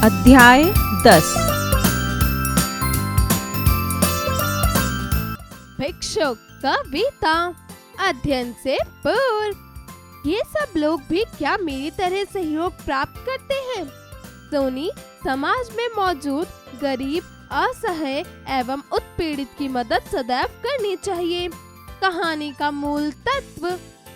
अध्याय 10। भिक्षुक कविता अध्ययन से पूर्व। ये सब लोग भी क्या मेरी तरह सहयोग प्राप्त करते हैं? सोनी समाज में मौजूद गरीब, असहाय एवं उत्पीड़ित की मदद सदैव करनी चाहिए। कहानी का मूल तत्व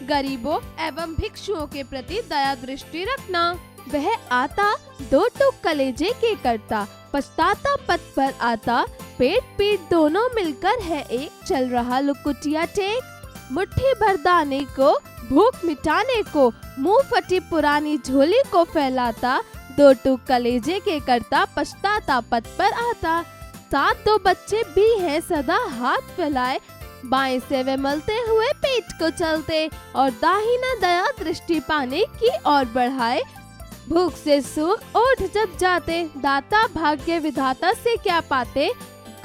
गरीबों एवं भिक्षुओं के प्रति दया दृष्टि रखना। वह आता दो टूक कलेजे के करता, पछताता पथ पर आता, पेट पीठ दोनों मिलकर है एक, चल रहा लुकुटिया टेक। मुट्ठी भर दाने को भूख मिटाने को, मुंह फटी पुरानी झोली को फैलाता, दो टूक कलेजे के करता, पछताता पथ पर आता। साथ दो बच्चे भी हैं सदा हाथ फैलाए, बाएं से वे मलते हुए पेट को चलते और दाहिना दया दृष्टि पाने की ओर बढ़ाए। भूख से सूख ओठ जब जाते, दाता भाग्य विधाता से क्या पाते,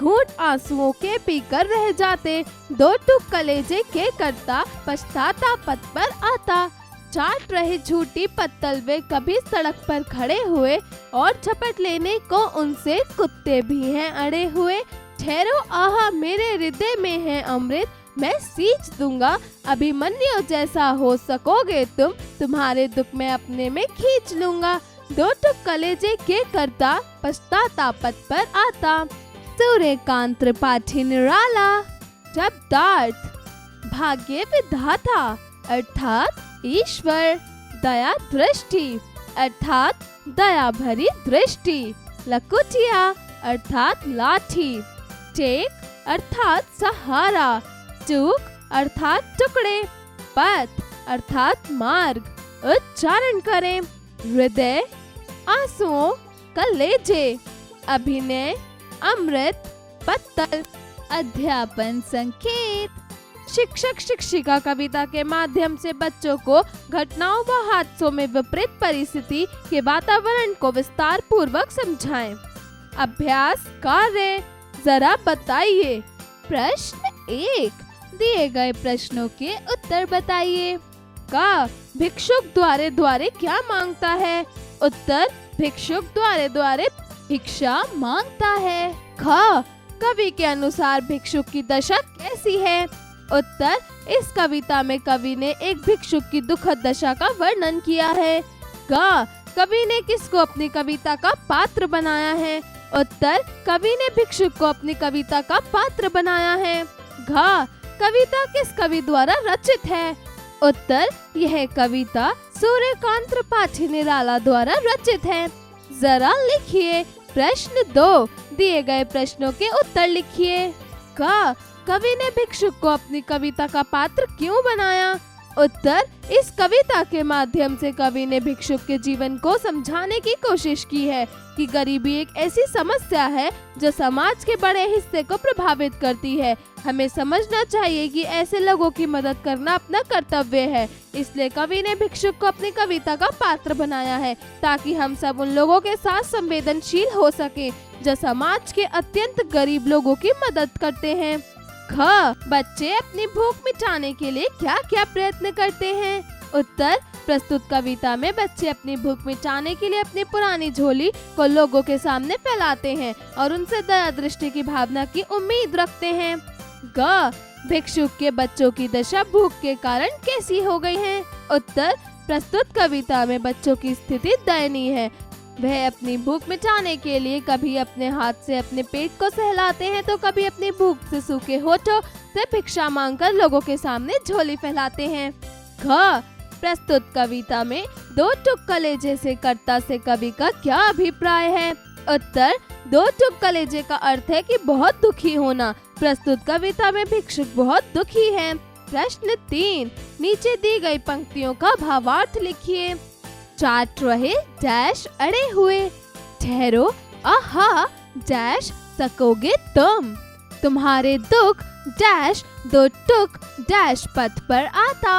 घूंट आंसुओं के पीकर रह जाते। दो टूक कलेजे के करता, पछताता पथ पर आता। चाट रहे झूठी पत्तल वे कभी सड़क पर खड़े हुए, और झपट लेने को उनसे कुत्ते भी हैं अड़े हुए। ठहरो आहा मेरे हृदय में है अमृत, मैं सींच दूंगा, अभिमन्यु जैसा हो सकोगे तुम, तुम्हारे दुख में अपने में खींच लूंगा। दो टूक कलेजे के करता, पछताता पथ पर आता। सूर्यकांत त्रिपाठी निराला शब्दार्थ भाग्य विधाता अर्थात ईश्वर, दया दृष्टि अर्थात दया भरी दृष्टि, लकुटिया अर्थात लाठी, टेक अर्थात सहारा, टूक अर्थात टुकड़े, पथ अर्थात मार्ग। उच्चारण करें। हृदय, आंसुओं, कलेजे, अभिनय, अमृत, पत्तल। अध्यापन संकेत। शिक्षक शिक्षिका कविता के माध्यम से बच्चों को घटनाओं व हादसों में विपरीत परिस्थिति के वातावरण को विस्तार पूर्वक समझाएं। अभ्यास कार्य जरा बताइए। प्रश्न 1, दिए गए प्रश्नों के उत्तर बताइए। का भिक्षुक द्वारे द्वारे क्या मांगता है? उत्तर, भिक्षुक द्वारे द्वारे भिक्षा मांगता है। ख, कवि के अनुसार भिक्षुक की दशा कैसी है? उत्तर, इस कविता में कवि ने एक भिक्षुक की दुखद दशा का वर्णन किया है। ग, कवि ने किसको अपनी कविता का पात्र बनाया है? उत्तर, कवि ने भिक्षुक को अपनी कविता का पात्र बनाया है। घ, कविता किस कवि द्वारा रचित है? उत्तर, यह कविता सूर्यकांत त्रिपाठी निराला द्वारा रचित है। जरा लिखिए। प्रश्न 2, दिए गए प्रश्नों के उत्तर लिखिए। क, कवि ने भिक्षुक को अपनी कविता का पात्र क्यों बनाया? उत्तर, इस कविता के माध्यम से कवि ने भिक्षुक के जीवन को समझाने की कोशिश की है कि गरीबी एक ऐसी समस्या है जो समाज के बड़े हिस्से को प्रभावित करती है। हमें समझना चाहिए कि ऐसे लोगों की मदद करना अपना कर्तव्य है। इसलिए कवि ने भिक्षुक को अपनी कविता का पात्र बनाया है, ताकि हम सब उन लोगों के साथ संवेदनशील हो सके जो समाज के अत्यंत गरीब लोगों की मदद करते हैं। ख, बच्चे अपनी भूख मिटाने के लिए क्या क्या प्रयत्न करते हैं? उत्तर, प्रस्तुत कविता में बच्चे अपनी भूख मिटाने के लिए अपनी पुरानी झोली को लोगों के सामने फैलाते हैं और उनसे दया दृष्टि की भावना की उम्मीद रखते हैं। ग, भिक्षुक के बच्चों की दशा भूख के कारण कैसी हो गई है? उत्तर, प्रस्तुत कविता में बच्चों की स्थिति दयनीय है। वह अपनी भूख मिटाने के लिए कभी अपने हाथ से अपने पेट को सहलाते हैं, तो कभी अपनी भूख से सूखे होठों से भिक्षा मांगकर लोगों के सामने झोली फैलाते हैं। घ, प्रस्तुत कविता में दो टूक कलेजे से कर्ता से कवि का क्या अभिप्राय है? उत्तर, दो टूक कलेजे का अर्थ है कि बहुत दुखी होना। प्रस्तुत कविता में भिक्षुक बहुत दुखी है। प्रश्न 3, नीचे दी गई पंक्तियों का भावार्थ लिखिए। चाट रहे डैश अड़े हुए, ठहरो आहा डैश सकोगे तुम, तुम्हारे दुख डैश दो टूक डैश पथ पर आता।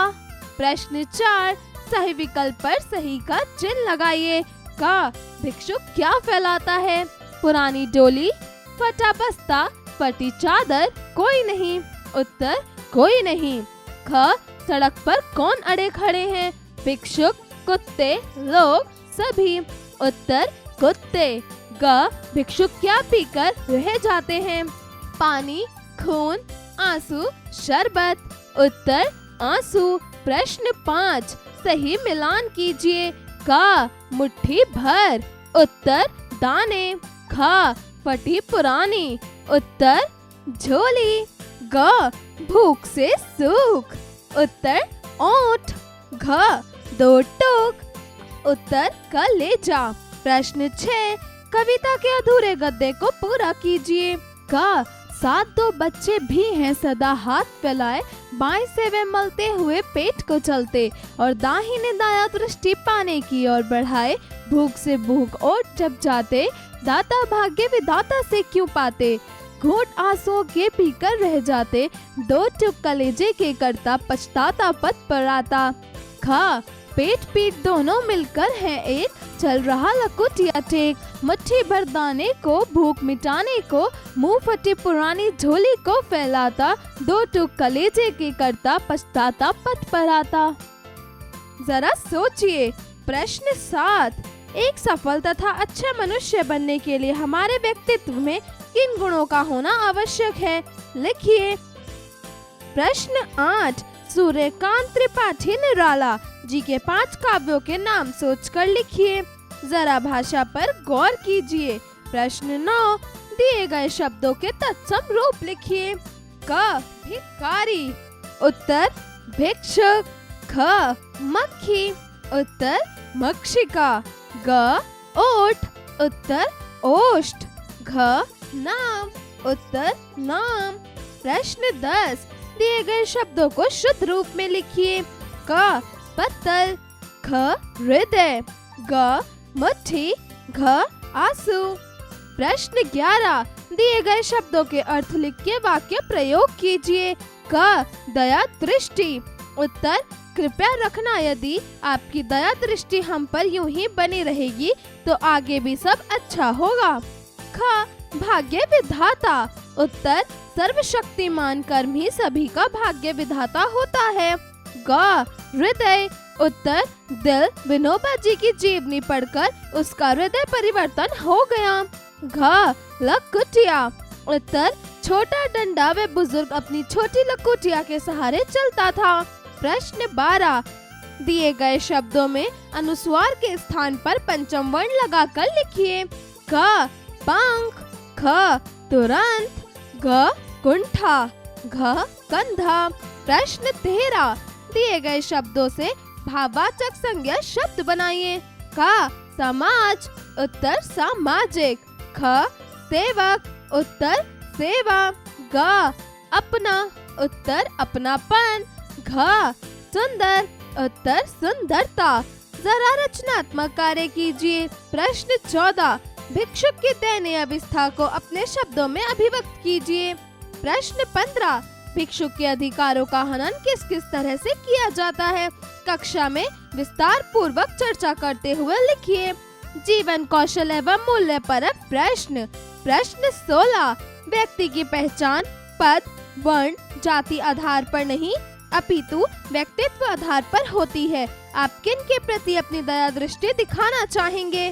प्रश्न 4, सही विकल्प पर सही का चिन्ह लगाइए। का, भिक्षुक क्या फैलाता है? पुरानी डोली, फटा बस्ता, फटी चादर, कोई नहीं। उत्तर, कोई नहीं। ख, सड़क पर कौन अड़े खड़े हैं? भिक्षुक, कुत्ते, लोग, सभी। उत्तर, कुत्ते। ग भिक्षुक क्या पीकर रह जाते हैं? पानी, खून, आंसू, शरबत। उत्तर आंसू। प्रश्न 5 सही मिलान कीजिए। क मुट्ठी भर। उत्तर दाने। ख फटी पुरानी। उत्तर झोली। ग भूख से सूख। उत्तर ओंठ। घ 2 टूक। उत्तर कलेजा। प्रश्न 6 कविता के अधूरे गद्य को पूरा कीजिए। क 7 बच्चे भी हैं सदा हाथ फैलाए, बाएं से वे मलते हुए पेट को चलते, और दाहिने दाया दृष्टि पाने की ओर बढ़ाए। भूख से भूख ओट जब जाते, दाता भाग्य विधाता से क्यों पाते। घूंट आंसुओं के पीकर रह जाते, 2 टुक कलेजे के करता, पछताता पथ पर आता। ख पेट पीठ दोनों मिलकर है एक, चल रहा लकुटिया टेक। मुट्ठी भर दाने को भूख मिटाने को, मुंह फटी पुरानी झोली को फैलाता, 2 टुक कलेजे के करता, पछताता पथ पर आता। जरा सोचिए। प्रश्न 7 एक सफल तथा अच्छा मनुष्य बनने के लिए हमारे व्यक्तित्व में किन गुणों का होना आवश्यक है? लिखिए। प्रश्न 8 सूर्यकांत त्रिपाठी निराला जी के 5 काव्यों के नाम सोचकर लिखिए। जरा भाषा पर गौर कीजिए। प्रश्न 9 दिए गए शब्दों के तत्सम रूप लिखिए। क भिखारी। उत्तर भिक्षुक। ख मक्खी। उत्तर मक्षिका। ग ओठ। उत्तर ओष्ठ। घ नाम। उत्तर नाम। प्रश्न 10 दिए गए शब्दों को शुद्ध रूप में लिखिए। क पत्तल। ख हृदय। ग मुट्ठी। घ आंसू। प्रश्न 11 दिए गए शब्दों के अर्थ लिख के वाक्य प्रयोग कीजिए। क दया दृष्टि। उत्तर कृपया रखना, यदि आपकी दया दृष्टि हम पर यूं ही बनी रहेगी तो आगे भी सब अच्छा होगा। ख भाग्य विधाता। उत्तर सर्वशक्तिमान कर्म ही सभी का भाग्य विधाता होता है। ग हृदय। उत्तर दिल विनोबा जी की जीवनी पढ़कर उसका हृदय परिवर्तन हो गया। घ लकुटिया। उत्तर छोटा डंडा व बुजुर्ग अपनी छोटी लकुटिया के सहारे चलता था। प्रश्न 12 दिए गए शब्दों में अनुस्वार के स्थान पर पंचम वर्ण लगाकर लिखिए। क पंख। ख तुरंत। ग कुंठा। घ कंधा। प्रश्न 13 दिए गए शब्दों से भाववाचक संज्ञा शब्द बनाइए। क समाज। उत्तर सामाजिक। ख सेवक। उत्तर सेवा। ग अपना। उत्तर अपनापन। घ सुंदर। उत्तर सुंदरता। जरा रचनात्मक कार्य कीजिए। प्रश्न 14 भिक्षुक की दयनीय अवस्था को अपने शब्दों में अभिव्यक्त कीजिए। प्रश्न 15 भिक्षुक के अधिकारों का हनन किस किस तरह से किया जाता है? कक्षा में विस्तार पूर्वक चर्चा करते हुए लिखिए। जीवन कौशल एवं मूल्य परक प्रश्न। प्रश्न 16 व्यक्ति की पहचान पद, वर्ण, जाति आधार पर नहीं अपितु व्यक्तित्व आधार पर होती है। आप किन के प्रति अपनी दया दृष्टि दिखाना चाहेंगे?